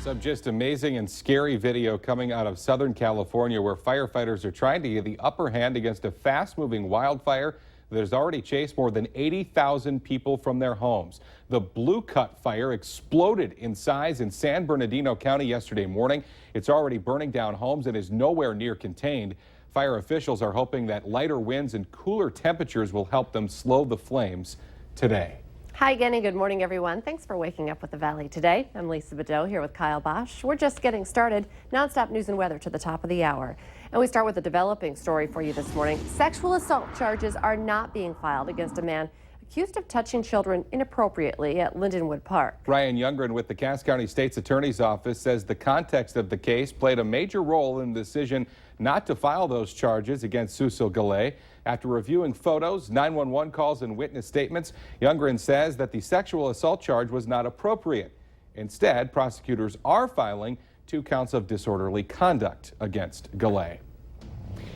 Some just amazing and scary video coming out of Southern California where firefighters are trying to get the upper hand against a fast-moving wildfire that has already chased more than 80,000 people from their homes. The Blue Cut fire exploded in size in San Bernardino County yesterday morning. It's already burning down homes and is nowhere near contained. Fire officials are hoping that lighter winds and cooler temperatures will help them slow the flames today. Hi, Genny. Good morning, everyone. Thanks for waking up with the Valley today. I'm Lisa Bedeau here with Kyle Bosch. We're just getting started. Nonstop news and weather to the top of the hour. And we start with a developing story for you this morning. Sexual assault charges are not being filed against a man accused of touching children inappropriately at Lindenwood Park. Ryan Youngren with the Cass County State's Attorney's Office says the context of the case played a major role in the decision not to file those charges against Cecil Gallet. After reviewing photos, 911 calls, and witness statements, Youngren says that the sexual assault charge was not appropriate. Instead, prosecutors are filing 2 counts of disorderly conduct against Gallet.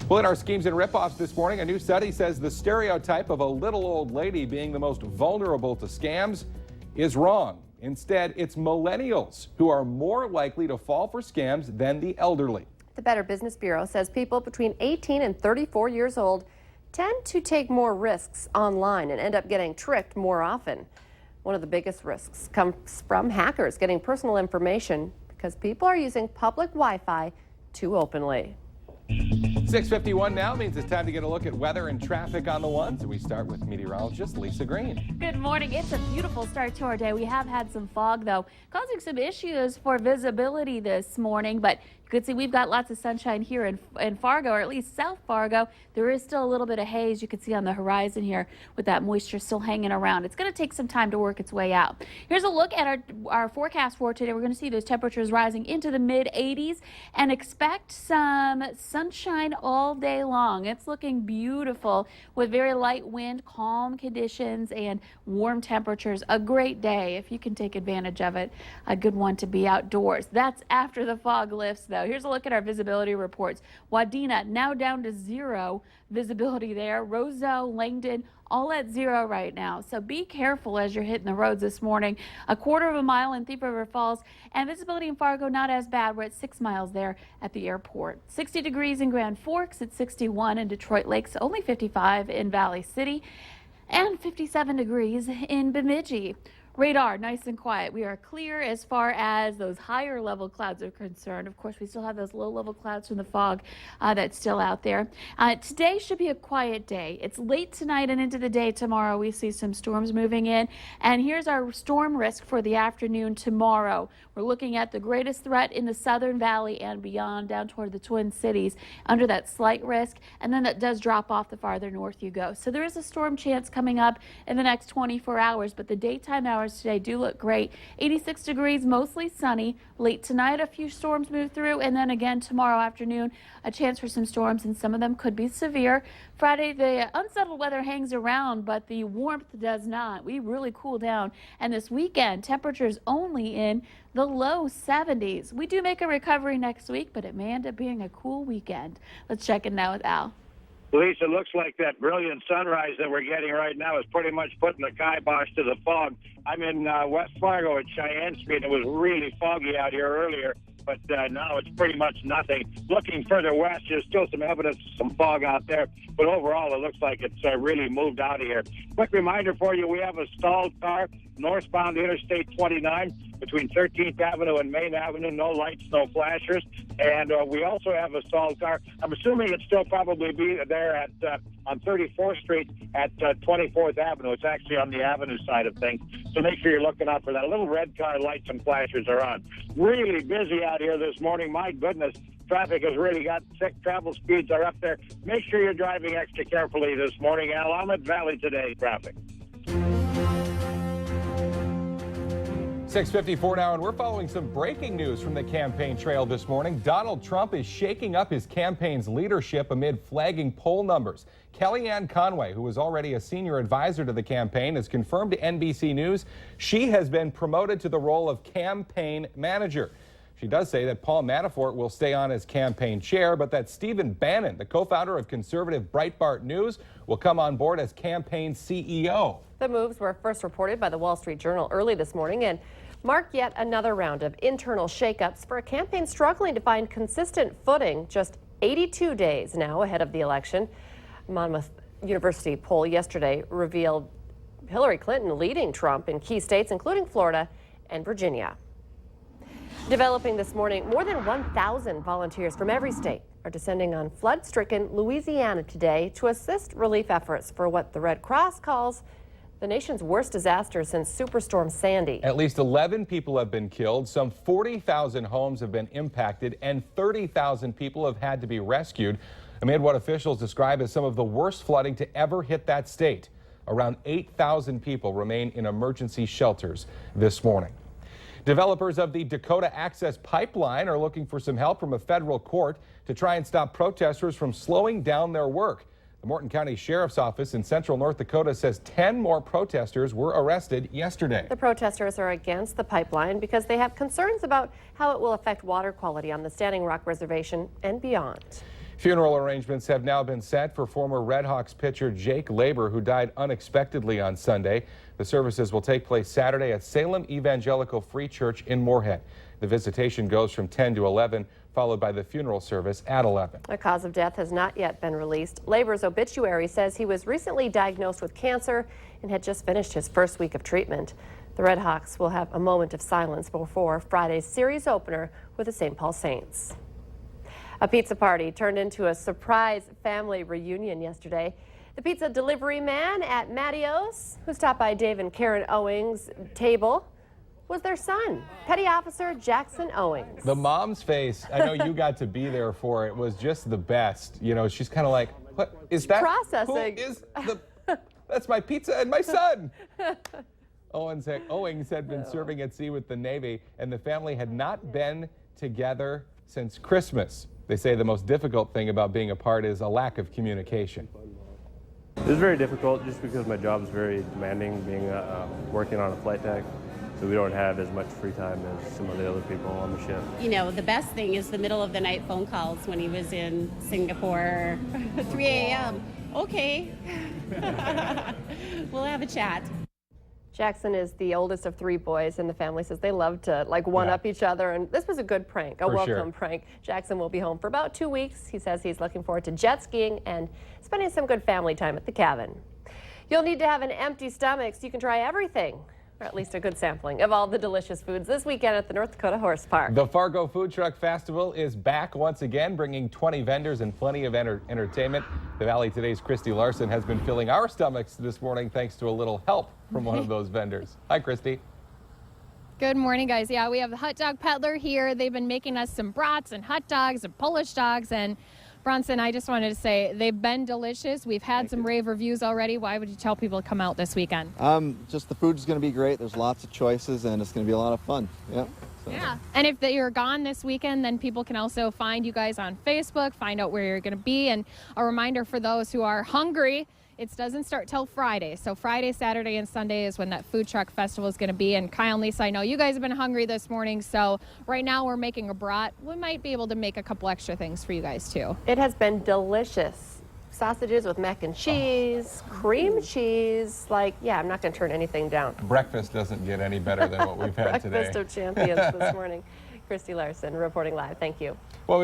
Well, in our schemes and ripoffs this morning, a new study says the stereotype of a little old lady being the most vulnerable to scams is wrong. Instead, it's millennials who are more likely to fall for scams than the elderly. The Better Business Bureau says people between 18 and 34 years old tend to take more risks online and end up getting tricked more often. One of the biggest risks comes from hackers getting personal information because people are using public Wi-Fi too openly. 6:51 now means it's time to get a look at weather and traffic on the ones. And we start with meteorologist Lisa Green. Good morning. It's a beautiful start to our day. We have had some fog, though, causing some issues for visibility this morning. But you can see we've got lots of sunshine here in Fargo, or at least South Fargo. There is still a little bit of haze you can see on the horizon here with that moisture still hanging around. It's going to take some time to work its way out. Here's a look at our forecast for today. We're going to see those temperatures rising into the mid-80s and expect some sunshine all day long. It's looking beautiful with very light wind, calm conditions, and warm temperatures. A great day if you can take advantage of it. A good one to be outdoors. That's after the fog lifts, though. Here's a look at our visibility reports. Wadena now down to 0 visibility there. Roseau, Langdon, all at 0 right now. So be careful as you're hitting the roads this morning. 1/4 mile in Thief River Falls, and visibility in Fargo not as bad. We're at 6 miles there at the airport. 60 degrees in Grand Forks, at 61 in Detroit Lakes, only 55 in Valley City, and 57 degrees in Bemidji. Radar, nice and quiet. We are clear as far as those higher level clouds are concerned. Of course, we still have those low level clouds from the fog that's still out there. Today should be a quiet day. It's late tonight and into the day tomorrow. We see some storms moving in. And here's our storm risk for the afternoon tomorrow. We're looking at the greatest threat in the Southern Valley and beyond down toward the Twin Cities under that slight risk. And then that does drop off the farther north you go. So there is a storm chance coming up in the next 24 hours, but the daytime hours today do look great. 86 degrees, mostly sunny. Late tonight, a few storms move through, and then again tomorrow afternoon, a chance for some storms, and some of them could be severe. Friday, the unsettled weather hangs around, but the warmth does not. We really cool down, and this weekend, temperatures only in the low 70s. We do make a recovery next week, but it may end up being a cool weekend. Let's check in now with Al. Lisa, looks like that brilliant sunrise that we're getting right now is pretty much putting the kibosh to the fog. I'm in West Fargo at Cheyenne Street. It was really foggy out here earlier, but now it's pretty much nothing. Looking further west, there's still some evidence of some fog out there, but overall it looks like it's really moved out of here. Quick reminder for you, we have a stalled car northbound Interstate 29 between 13th Avenue and Main Avenue. No lights, no flashers. And we also have a stalled car. I'm assuming it's still probably be there at on 34th Street at 24th Avenue. It's actually on the Avenue side of things. So make sure you're looking out for that. Little red car, lights and flashers are on. Really busy out here this morning. My goodness. Traffic has really got sick. Travel speeds are up there. Make sure you're driving extra carefully this morning. Willamette Valley today traffic. 6:54 now, and we're following some breaking news from the campaign trail this morning. Donald Trump is shaking up his campaign's leadership amid flagging poll numbers. Kellyanne Conway, who was already a senior advisor to the campaign, has confirmed to NBC News she has been promoted to the role of campaign manager. She does say that Paul Manafort will stay on as campaign chair, but that Stephen Bannon, the co-founder of conservative Breitbart News, will come on board as campaign CEO. The moves were first reported by the Wall Street Journal early this morning and mark yet another round of internal shakeups for a campaign struggling to find consistent footing just 82 days now ahead of the election. A Monmouth University poll yesterday revealed Hillary Clinton leading Trump in key states, including Florida and Virginia. Developing this morning, more than 1,000 volunteers from every state are descending on flood-stricken Louisiana today to assist relief efforts for what the Red Cross calls the nation's worst disaster since Superstorm Sandy. At least 11 people have been killed, some 40,000 homes have been impacted, and 30,000 people have had to be rescued amid what officials describe as some of the worst flooding to ever hit that state. Around 8,000 people remain in emergency shelters this morning. Developers of the Dakota Access Pipeline are looking for some help from a federal court to try and stop protesters from slowing down their work. The Morton County Sheriff's Office in central North Dakota says 10 more protesters were arrested yesterday. The protesters are against the pipeline because they have concerns about how it will affect water quality on the Standing Rock Reservation and beyond. Funeral arrangements have now been set for former Red Hawks pitcher Jake Labor, who died unexpectedly on Sunday. The services will take place Saturday at Salem Evangelical Free Church in Moorhead. The visitation goes from 10 to 11, followed by the funeral service at 11. The cause of death has not yet been released. Labor's obituary says he was recently diagnosed with cancer and had just finished his first week of treatment. The Red Hawks will have a moment of silence before Friday's series opener with the St. Paul Saints. A pizza party turned into a surprise family reunion yesterday. The pizza delivery man at Mattio's, who stopped by Dave and Karen Owings' table, was their son, Petty Officer Jackson Owings. The mom's face, I know you got to be there for it, was just the best. You know, she's kind of like, what is that? Processing. Who is the, that's my pizza and my son. Owings had been serving at sea with the Navy, and the family had not been together since Christmas. They say the most difficult thing about being apart is a lack of communication. It was very difficult just because my job is very demanding, being working on a flight deck. So we don't have as much free time as some of the other people on the ship. You know, the best thing is the middle of the night phone calls when he was in Singapore, 3 a.m. Okay, we'll have a chat. Jackson is the oldest of 3 boys, and the family says they love to one-up each other, and this was a good prank, a welcome prank. Jackson will be home for about 2 weeks. He says he's looking forward to jet skiing and spending some good family time at the cabin. You'll need to have an empty stomach so you can try everything, or at least a good sampling of all the delicious foods this weekend at the North Dakota Horse Park. The Fargo Food Truck Festival is back once again, bringing 20 vendors and plenty of entertainment. The Valley Today's Christy Larson has been filling our stomachs this morning thanks to a little help from one of those vendors. Hi, Christy. Good morning, guys. Yeah, we have the hot dog peddler here. They've been making us some brats and hot dogs and Polish dogs. And Bronson, I just wanted to say they've been delicious. We've had some rave reviews already. Why would you tell people to come out this weekend? Just the food is going to be great. There's lots of choices, and it's going to be a lot of fun. Yeah. So. Yeah. And if you're gone this weekend, then people can also find you guys on Facebook, find out where you're going to be. And a reminder for those who are hungry, it doesn't start till Friday. So Friday, Saturday, and Sunday is when that food truck festival is going to be. And Kyle and Lisa, I know you guys have been hungry this morning. So right now we're making a brat. We might be able to make a couple extra things for you guys too. It has been delicious. Sausages with mac and cheese, cream cheese. Yeah, I'm not going to turn anything down. Breakfast doesn't get any better than what we've had today. Breakfast of champions this morning. Christy Larson reporting live. Thank you. Well,